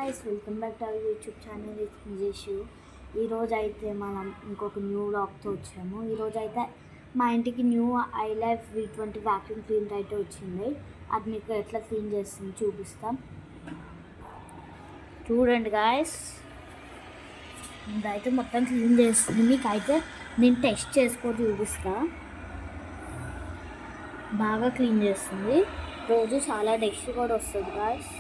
Guys, welcome back to our YouTube channel. It's Vijeshu. ఈరోజు అయితే మనం ఇంకొక న్యూ వ్లాగ్తో వచ్చాము. ఈరోజు అయితే మా ఇంటికి new iLife V20 vacuum cleaner అయితే వచ్చింది. అది మీకు ఎట్లా క్లీన్ చేస్తుంది చూపిస్తాం. చూడండి గాయ్స్, ఇదైతే మొత్తం క్లీన్ చేస్తుంది. మీకు అయితే నేను టెస్ట్ చేసుకొని చూపిస్తా. బాగా క్లీన్ చేస్తుంది. రోజు చాలా డస్ట్ కూడా వస్తుంది గాయ్స్.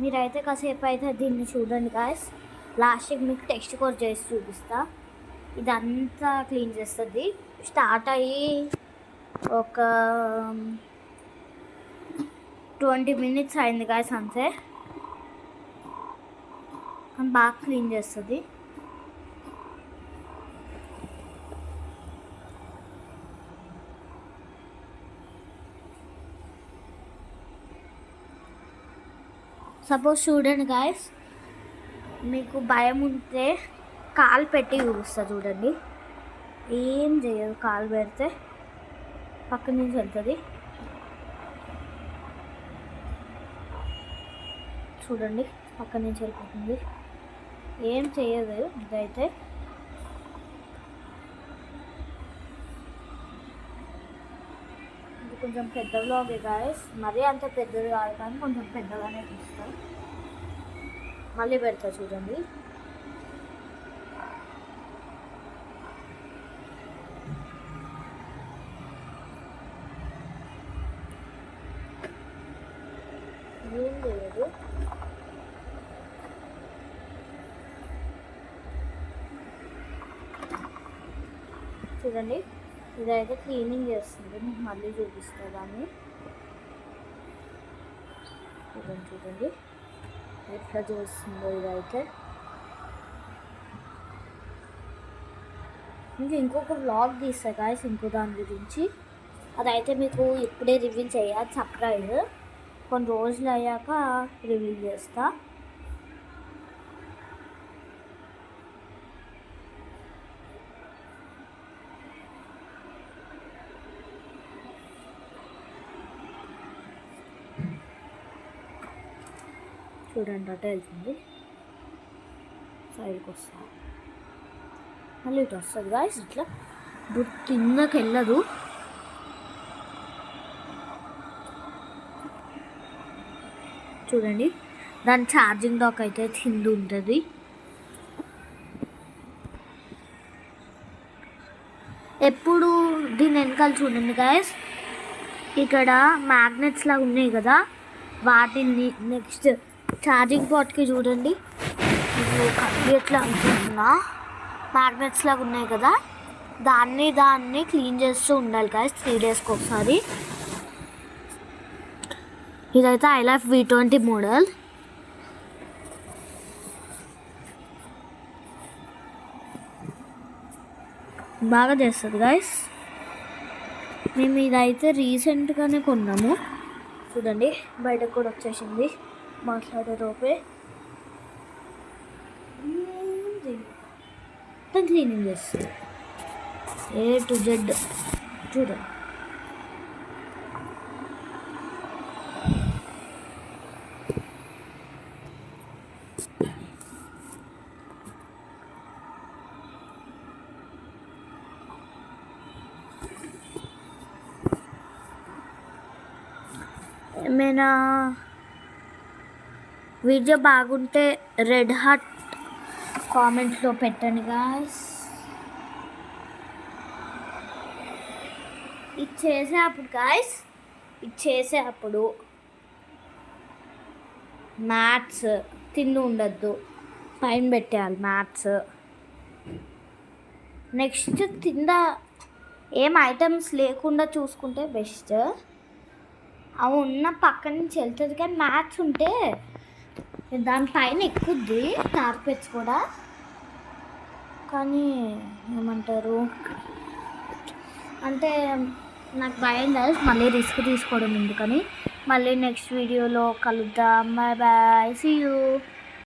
మీరైతే కాసేపు అయితే దీన్ని చూడండి గాయస్. లాస్ట్కి మీకు టెక్స్ట్ కోడ్ చేసి చూపిస్తా. ఇదంతా క్లీన్ చేస్తుంది. స్టార్ట్ అయ్యి ఒక 20 minutes అయింది గాయస్ అంతే. కానీ బాగా క్లీన్ చేస్తుంది. సపోజ్ చూడండి గాయస్, మీకు భయం ఉంటే కాలు పెట్టి చూపిస్తా. చూడండి, ఏం చేయదు. కాలు పెడితే పక్క నుంచి వెళ్తుంది. చూడండి, పక్క నుంచి వెళ్ళిపోతుంది. ఏం చేయదు. ఇదైతే ఇది కొంచెం పెద్ద వ్లాగే గాయస్. మరీ అంత పెద్దది కాదు, కానీ కొంచెం పెద్దగానే తీస్తాం. మళ్ళీ పెడతా చూడండి. ఏం లేదు. చూడండి, ఇదైతే క్లీనింగ్ చేస్తుంది. మీకు మళ్ళీ చూపిస్తా దాన్ని. చూడండి ఎట్లా చేస్తుందో. ఇదైతే ఇంకొక వ్లాగ్ తీస్తా గాయస్ ఇంకో దాని గురించి. అదైతే మీకు ఇప్పుడే రివీల్ చేయాలి. సర్ప్రైజ్. కొన్ని రోజులు అయ్యాక రివీల్ చేస్తా. చూడండి, అటే వెళ్తుంది. సైడ్కి వస్తా, మళ్ళీ ఇటు వస్తుంది గాయస్. ఇట్లా కిందకి వెళ్ళదు. చూడండి, దాని ఛార్జింగ్ డాక్ అయితే కింద ఉంటుంది. ఎప్పుడు దీని వెనకాల చూడండి గాయస్, ఇక్కడ మ్యాగ్నెట్స్ లాగా ఉన్నాయి కదా, వాటిని నెక్స్ట్ ఛార్జింగ్ పాట్కి చూడండి. ఎట్లా అనుకుంటున్నా, మ్యాగ్నెట్స్ లాగా ఉన్నాయి కదా, దాన్ని క్లీన్ చేస్తూ ఉండాలి గాయస్ 3 daysకి ఒకసారి. ఇదైతే iLife V20 మోడల్. బాగా చేస్తుంది గాయస్. మేము ఇదైతే రీసెంట్గానే కొన్నాము. చూడండి, బయటకు కూడా వచ్చేసింది మాట్లాడే లోపే. క్లీనింగ్ చేస్తుంది A to Z. చూడండి, ఏమైనా వీడియో బాగుంటే రెడ్ హార్ట్ కామెంట్స్లో పెట్టండి గాయస్. ఇది చేసేటప్పుడు మ్యాట్స్ కింద ఉండద్దు, పైన పెట్టేయాలి మ్యాట్స్. నెక్స్ట్ కింద ఏం ఐటమ్స్ లేకుండా చూసుకుంటే బెస్ట్. అవి ఉన్న పక్క నుంచి వెళ్తుంది, కానీ మ్యాథ్స్ ఉంటే దానిపైన ఎక్కుద్ది కార్పెట్స్ కూడా. కానీ ఏమంటారు అంటే నాకు భయం కాదు, మళ్ళీ రిస్క్ తీసుకోవడం ఎందుకని. మళ్ళీ నెక్స్ట్ వీడియోలో కలుద్దాం. Bye bye, see you.